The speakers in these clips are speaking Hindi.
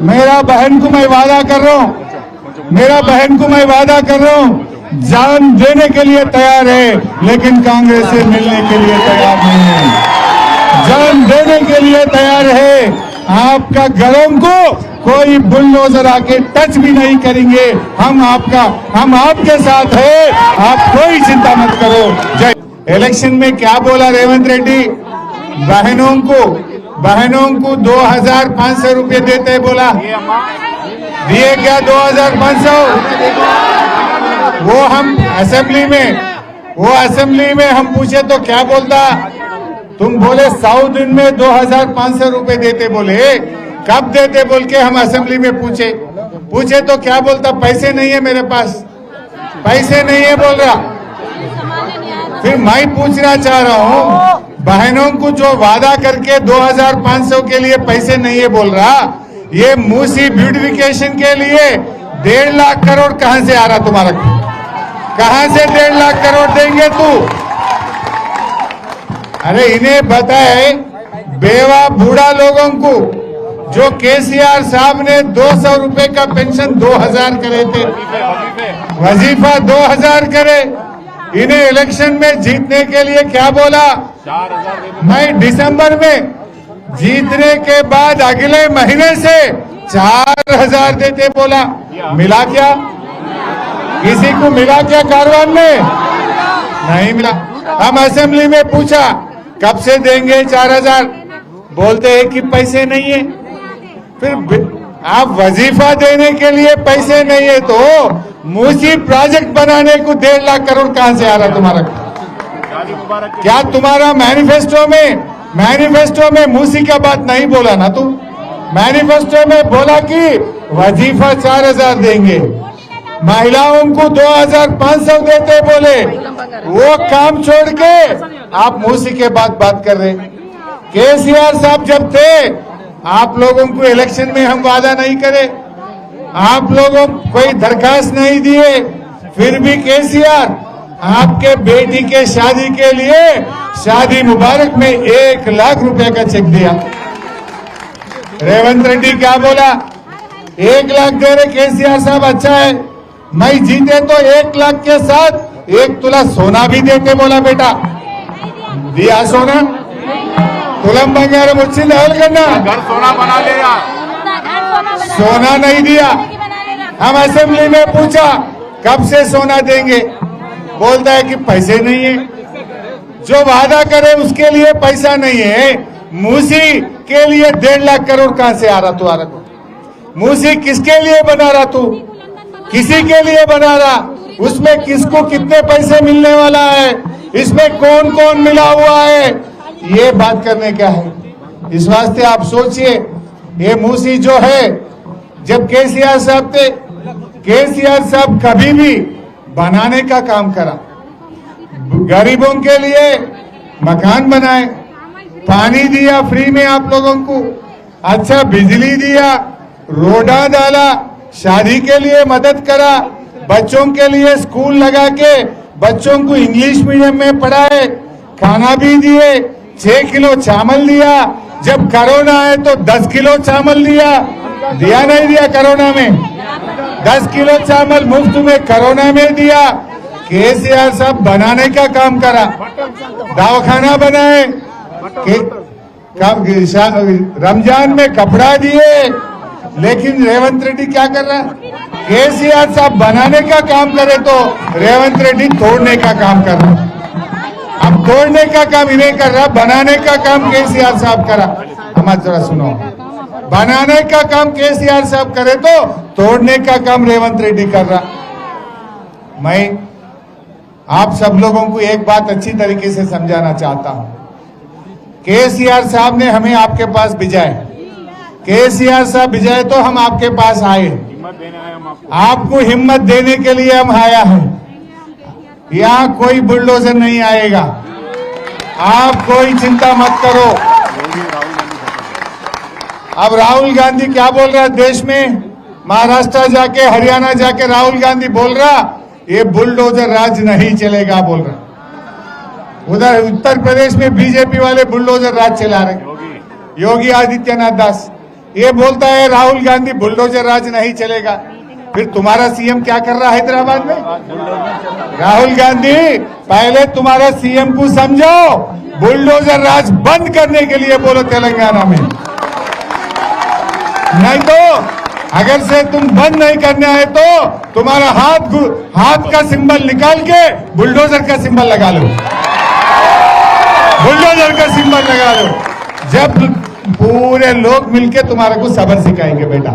मेरा बहन को मैं वादा कर रहा हूं, मेरा बहन को मैं वादा कर रहा हूं, जान देने के लिए तैयार है, लेकिन कांग्रेस से मिलने के लिए तैयार नहीं है। जान देने के लिए तैयार है, आपका घरों को कोई बुलडोजर आके टच भी नहीं करेंगे। हम आपके साथ है, आप कोई चिंता मत करो। जय। इलेक्शन में क्या बोला रेवंत रेड्डी? बहनों को 2500 रुपये देते बोला, दिए क्या 2500? वो हम असेंबली में हम पूछे तो क्या बोलता? तुम बोले 100 दिन में 2500 रुपये देते बोले, कब देते बोल के हम असेंबली में पूछे तो क्या बोलता? पैसे नहीं है मेरे पास, पैसे नहीं है बोल रहा। फिर मैं पूछना चाह रहा हूं, बहनों को जो वादा करके 2500 के लिए पैसे नहीं है बोल रहा, ये मूसी ब्यूटिफिकेशन के लिए 1.5 लाख करोड़ कहां से आ रहा तुम्हारा? कहां से 1.5 लाख करोड़ देंगे तू? अरे इन्हें बताए, बेवा बूढ़ा लोगों को जो केसीआर साहब ने 200 रुपए का पेंशन 2000 करे थे, वजीफा 2000 करे। इन्हें इलेक्शन में जीतने के लिए क्या बोला? मैं दिसंबर में जीतने के बाद अगले महीने से 4000 देते बोला। मिला क्या? किसी को मिला क्या कारवान में? नहीं मिला। हम असेंबली में पूछा कब से देंगे 4000, बोलते हैं कि पैसे नहीं है। फिर आप वजीफा देने के लिए पैसे नहीं है तो मूसी प्रोजेक्ट बनाने को 1.5 लाख करोड़ कहां से आ रहा तुम्हारा? क्या तुम्हारा मैनिफेस्टो में मूसी का बात नहीं बोला ना? तुम मैनिफेस्टो में बोला कि वजीफा 4000 देंगे, महिलाओं को 2500 देते बोले। वो काम छोड़ के आप मूसी के बात कर रहे। केसीआर साहब जब थे, आप लोगों को इलेक्शन में हम वादा नहीं करे, आप लोगों कोई दरखास्त नहीं दिए, फिर भी केसीआर आपके बेटी के शादी के लिए शादी मुबारक में 1 लाख रुपए का चेक दिया। रेवंत रेड्डी क्या बोला? 1 लाख दे रहे केसीआर साहब, अच्छा है। मैं जीते तो 1 लाख के साथ 1 तुला सोना भी देते बोला। बेटा दिया सोना? तुलम बंगारम उच्चिल हल करना, घर सोना बना लिया, सोना नहीं दिया। हम असेंबली में पूछा कब से सोना देंगे, बोलता है कि पैसे नहीं है। जो वादा करे उसके लिए पैसा नहीं है। मूसी के लिए 1.5 लाख करोड़ कहां से आ रहा तुम्हारा? मूसी किसके लिए बना रहा तू? किसी के लिए बना रहा? उसमें किसको कितने पैसे मिलने वाला है? इसमें कौन कौन मिला हुआ है? ये बात करने का है। इस वास्ते आप सोचिए, ये मूसी जो है, जब केसीआर साहब थे, केसीआर साहब कभी भी बनाने का काम करा, गरीबों के लिए मकान बनाए, पानी दिया फ्री में आप लोगों को, अच्छा बिजली दिया, रोडा डाला, शादी के लिए मदद करा, बच्चों के लिए स्कूल लगा के बच्चों को इंग्लिश मीडियम में पढ़ाए, खाना भी दिए, 6 किलो चावल दिया। जब कोरोना आए तो 10 किलो चावल दिया नहीं दिया? कोरोना में 10 किलो चावल मुफ्त में कोरोना में दिया। केसीआर साहब बनाने का काम करा, दवाखाना बनाए, रमजान में कपड़ा दिए। लेकिन रेवंत रेड्डी क्या कर रहा है? केसीआर साहब बनाने का काम करे तो रेवंत रेड्डी तोड़ने का काम कर रहा है। अब तोड़ने का काम इन्हें कर रहा, बनाने का काम केसीआर साहब करा। हमारा जरा सुनो, बनाने का काम केसीआर साहब करे तो तोड़ने का काम रेवंत रेड्डी कर रहा। मैं आप सब लोगों को एक बात अच्छी तरीके से समझाना चाहता हूं। केसीआर साहब ने हमें आपके पास भिजाए, केसीआर साहब भिजाए तो हम आपके पास आए, आपको हिम्मत देने के लिए हम आया है। यहाँ कोई बुलडोजर नहीं आएगा, आप कोई चिंता मत करो। अब राहुल गांधी क्या बोल रहा है देश में? महाराष्ट्र जाके, हरियाणा जाके राहुल गांधी बोल रहा ये बुलडोजर राज नहीं चलेगा बोल रहा। उधर उत्तर प्रदेश में बीजेपी वाले बुलडोजर राज चला रहे, योगी आदित्यनाथ दास। ये बोलता है राहुल गांधी बुलडोजर राज नहीं चलेगा। फिर तुम्हारा सीएम क्या कर रहा है हैदराबाद में? राहुल गांधी पहले तुम्हारा सीएम को समझाओ, बुलडोजर राज बंद करने के लिए बोलो तेलंगाना में। नहीं तो अगर से तुम बंद नहीं करने आए तो तुम्हारा हाथ का सिंबल निकाल के बुलडोजर का सिंबल लगा लो, बुलडोजर का सिंबल लगा लो। जब पूरे लोग मिलके तुम्हारे को सबक सिखाएंगे बेटा।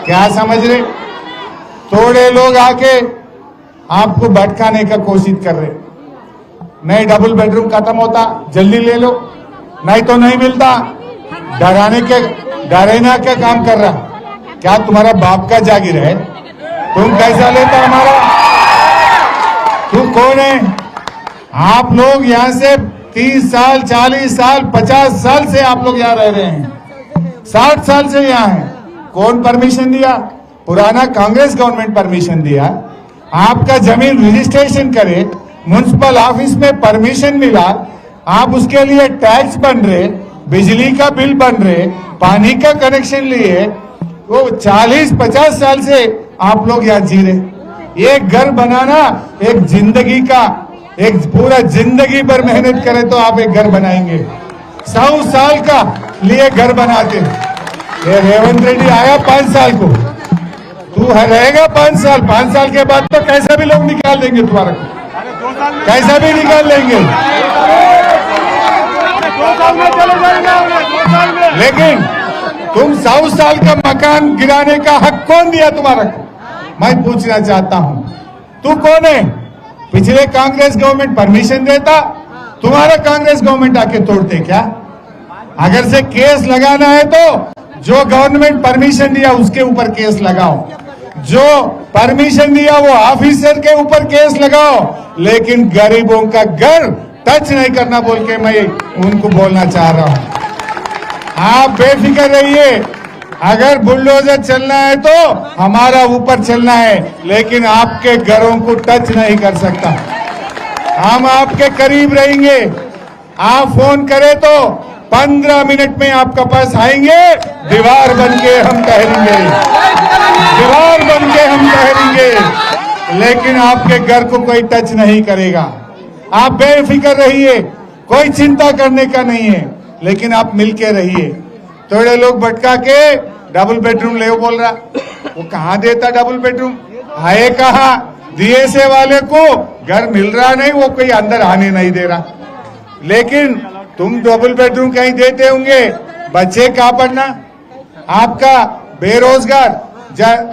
क्या समझ रहे? थोड़े लोग आके आपको भटकाने का कोशिश कर रहे। नहीं डबल बेडरूम खत्म होता जल्दी ले लो, नहीं तो नहीं मिलता। डराने का काम कर रहा। क्या तुम्हारा बाप का जागीर है? तुम कैसा लेता हमारा? तू कौन है? आप लोग यहाँ से 30 साल 40 साल 50 साल से आप लोग यहाँ रह रहे हैं, 60 साल से यहाँ हैं। कौन परमिशन दिया? पुराना कांग्रेस गवर्नमेंट परमिशन दिया। आपका जमीन रजिस्ट्रेशन करे, म्युनिसिपल ऑफिस में परमिशन मिला, आप उसके लिए टैक्स बन रहे, बिजली का बिल बन रहे, पानी का कनेक्शन लिए। वो 40-50 साल से आप लोग यहाँ जी रहे। एक घर बनाना एक जिंदगी का, एक पूरा जिंदगी भर मेहनत करे तो आप एक घर बनाएंगे। 100 साल का लिए घर बनाते। ये रेवंत रेड्डी आया 5 साल को, तू रहेगा 5 साल। 5 साल के बाद तो कैसा भी लोग निकाल देंगे तुम्हारा, कैसा भी निकाल लेंगे। लेकिन तुम 100 साल का मकान गिराने का हक कौन दिया तुम्हारा को? मैं पूछना चाहता हूं, तू कौन है? पिछले कांग्रेस गवर्नमेंट परमिशन देता, तुम्हारा कांग्रेस गवर्नमेंट आके तोड़ते क्या? अगर से केस लगाना है तो जो गवर्नमेंट परमिशन दिया उसके ऊपर केस लगाओ, जो परमिशन दिया वो ऑफिसर के ऊपर केस लगाओ, लेकिन गरीबों का घर टच नहीं करना बोल के मैं उनको बोलना चाह रहा हूं। आप बेफिक्र रहिए, अगर बुलडोजर चलना है तो हमारा ऊपर चलना है, लेकिन आपके घरों को टच नहीं कर सकता। हम आपके करीब रहेंगे। आप फोन करें तो 15 मिनट में आपका पास आएंगे, दीवार बन के हम ठहरेंगे, दीवार बन के हम ठहरेंगे, लेकिन आपके घर को कोई टच नहीं करेगा। आप बेफिक्र रहिए, कोई चिंता करने का नहीं है, लेकिन आप मिलके रहिए। थोड़े लोग भटका के डबल बेडरूम ले बोल रहा, वो कहाँ देता डबल बेडरूम? आए कहा? दिए से वाले को घर मिल रहा नहीं, वो कोई अंदर आने नहीं दे रहा। लेकिन तुम डबल बेडरूम कहीं देते होंगे, बच्चे कहाँ पढ़ना? आपका बेरोजगार,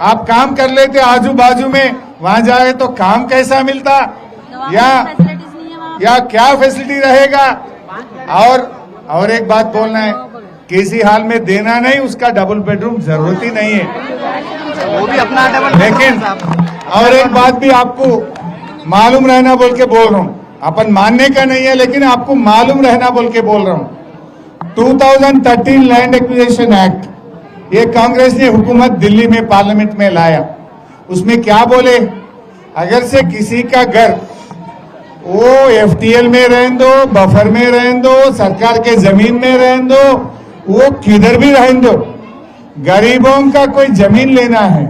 आप काम कर लेते आजू बाजू में, वहां जाए तो काम कैसा मिलता? या क्या फैसिलिटी रहेगा? और एक बात बोलना है, किसी हाल में देना नहीं, उसका डबल बेडरूम जरूरत ही नहीं है। वो भी अपना डबल। लेकिन और एक बात भी आपको मालूम रहना बोल के बोल रहा हूँ, अपन मानने का नहीं है, लेकिन आपको मालूम रहना बोल के बोल रहा हूँ। 2013 लैंड एक्विजिशन एक्ट, ये कांग्रेस ने हुकूमत दिल्ली में पार्लियामेंट में लाया। उसमें क्या बोले? अगर से किसी का घर वो एफटीएल में रहने दो, बफर में रहने दो, सरकार के जमीन में रहने दो, वो किधर भी रहने दो, गरीबों का कोई जमीन लेना है,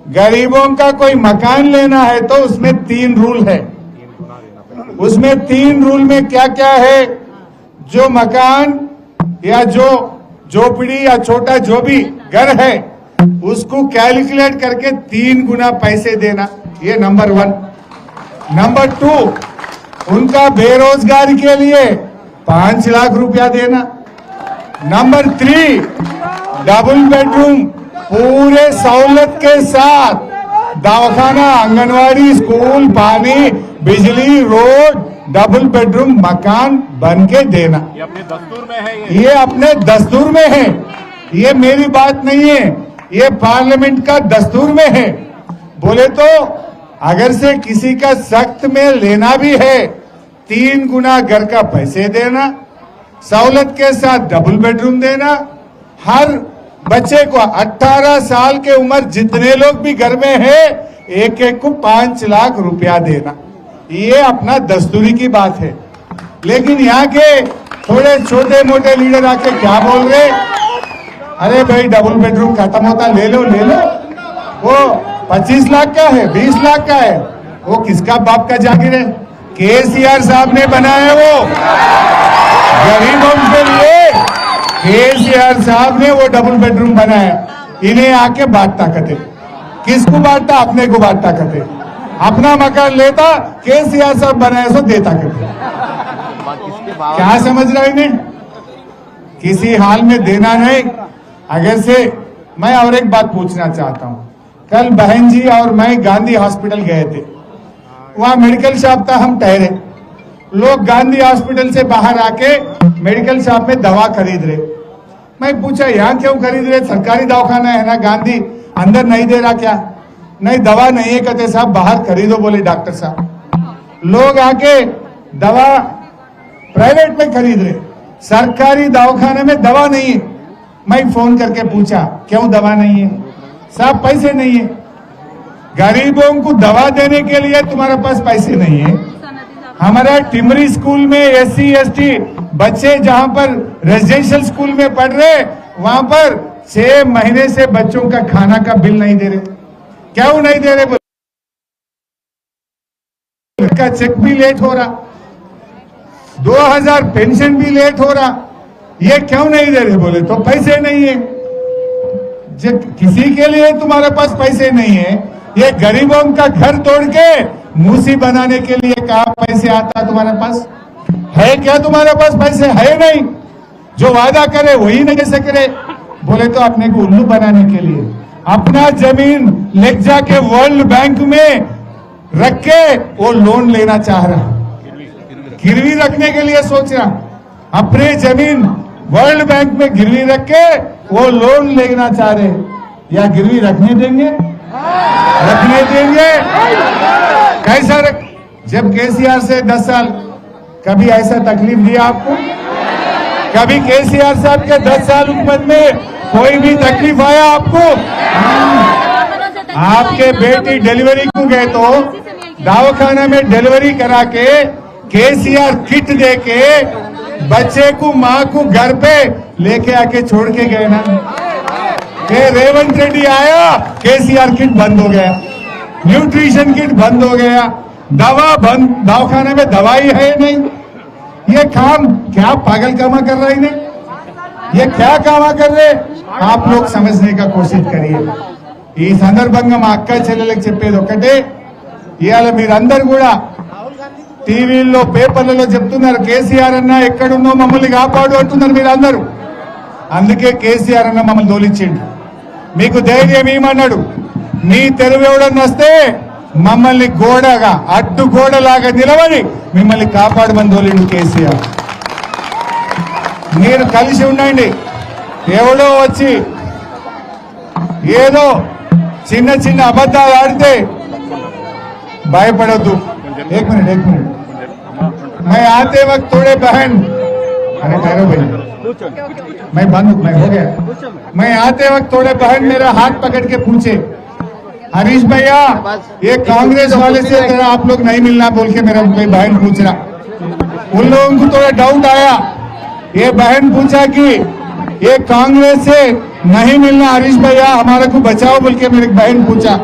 गरीबों का कोई मकान लेना है तो उसमें 3 रूल है। उसमें 3 रूल में क्या क्या है? जो मकान या जो झोपड़ी या छोटा जो भी घर है उसको कैलकुलेट करके 3 गुना पैसे देना, ये नंबर 1। नंबर 2, उनका बेरोजगारी के लिए 5 लाख रुपया देना। नंबर 3, डबल बेडरूम पूरे सहूलत के साथ, दवाखाना, आंगनवाड़ी, स्कूल, पानी, बिजली, रोड, डबल बेडरूम मकान बन के देना। ये अपने दस्तूर में है। ये अपने दस्तूर में है, ये मेरी बात नहीं है, ये पार्लियामेंट का दस्तूर में है। बोले तो अगर से किसी का सख्त में लेना भी है, 3 गुना घर का पैसे देना, सहूलत के साथ डबल बेडरूम देना, हर बच्चे को 18 साल के उम्र जितने लोग भी घर में है, एक को 5 लाख रुपया देना। ये अपना दस्तूरी की बात है। लेकिन यहाँ के थोड़े छोटे मोटे लीडर आके क्या बोल रहे? अरे भाई डबल बेडरूम खत्म होता, ले लो ले लो। वो 25 लाख का है, 20 लाख का है, वो किसका बाप का जागीर है? केसीआर साहब ने बनाया वो गरीबों के लिए। केसीआर साहब ने वो डबल बेडरूम बनाया। इन्हें आके बांटता कहते, किसको बांटता? अपने को बांटता कहते। अपना मकान लेता, केसीआर साहब बनाया सो देता कहते। क्या समझ रहे इन्हें? किसी हाल में देना नहीं। अगर से मैं और एक बात पूछना चाहता हूं। कल बहन जी और मैं गांधी हॉस्पिटल गए थे, वहां मेडिकल शॉप था, हम ठहरे। लोग गांधी हॉस्पिटल से बाहर आके मेडिकल शॉप में दवा खरीद रहे। मैं पूछा यहाँ क्यों खरीद रहे? सरकारी दवाखाना है ना, गांधी अंदर नहीं दे रहा क्या? नहीं दवा नहीं है कहते साहब, बाहर खरीदो बोले डॉक्टर साहब। लोग आके दवा प्राइवेट में खरीद रहे, सरकारी दवाखाने में दवा नहीं है। मैं फोन करके पूछा क्यों दवा नहीं है? साहब पैसे नहीं है। गरीबों को दवा देने के लिए तुम्हारे पास पैसे नहीं है। हमारा टिमरी स्कूल में SC ST बच्चे जहां पर रेजिडेंशियल स्कूल में पढ़ रहे, वहां पर 6 महीने से बच्चों का खाना का बिल नहीं दे रहे। क्यों नहीं दे रहे? का चेक भी लेट हो रहा, 2000 पेंशन भी लेट हो रहा। ये क्यों नहीं दे रहे? बोले तो पैसे नहीं है। जब किसी के लिए तुम्हारे पास पैसे नहीं है, ये गरीबों का घर तोड़ के मूसी बनाने के लिए कहा पैसे आता तुम्हारे पास है क्या? तुम्हारे पास पैसे है नहीं। जो वादा करे वही नहीं कैसे करे? बोले तो अपने को उल्लू बनाने के लिए अपना जमीन ले जाके वर्ल्ड बैंक में रख के वो लोन लेना चाह रहा, गिरवी रखने के लिए सोच रहा। अपने जमीन वर्ल्ड बैंक में गिरवी रख के वो लोन लेना चाह रहे। या गिरवी रखने देंगे? रखने देंगे? कैसा रख? जब केसीआर से 10 साल कभी ऐसा तकलीफ दिया आपको? कभी केसीआर साहब के 10 साल हुकूमत में कोई भी तकलीफ आया आपको? आपके बेटी डिलीवरी को गए तो दवाखाना में डिलीवरी करा के केसीआर किट दे के बच्चे को मां को घर पे लेके आके छोड़ के गए ना। के रेवंत रेड्डी आया, केसीआर किट बंद हो गया, न्यूट्रिशन किट बंद हो गया, दवा बंद, दवाखाने में दवाई है नहीं। ये काम क्या पागल कामा कर रहा है इन्हें? ये क्या कामा कर रहे? आप लोग समझने का कोशिश करिए। ఈ సందర్భంగా మా అక్క చెల్లెలకు చెప్పేది ఒకటే, ఇవాళ మీరందరూ కూడా టీవీల్లో పేపర్లలో చెప్తున్నారు కేసీఆర్ అన్న ఎక్కడున్నో మమ్మల్ని కాపాడు అంటున్నారు మీరందరూ. అందుకే కేసీఆర్ అన్న మమ్మల్ని దోలించిండు. మీకు ధైర్యం ఏమన్నాడు? మీ తెరువు ఎవడన్నా వస్తే మమ్మల్ని గోడగా అడ్డు గోడలాగా నిలబడి మిమ్మల్ని కాపాడమని దోలిండు కేసీఆర్. మీరు కలిసి ఉండండి. ఎవడో వచ్చి ఏదో చిన్న చిన్న అబద్ధాలు ఆడితే భయపడొద్దు. एक मिनट मैं आते वक्त थोड़े बहन, अरे ठहरो भाई, मैं हो गया। मैं आते वक्त थोड़े बहन मेरा हाथ पकड़ के पूछे, हरीश भैया ये कांग्रेस वाले से जरा आप लोग नहीं मिलना बोल के मेरा कोई बहन पूछ रहा। उन लोगों को थोड़ा डाउट आया। ये बहन पूछा कि ये कांग्रेस से नहीं मिलना हरीश भैया, हमारे को बचाओ बोल के मेरी बहन पूछा।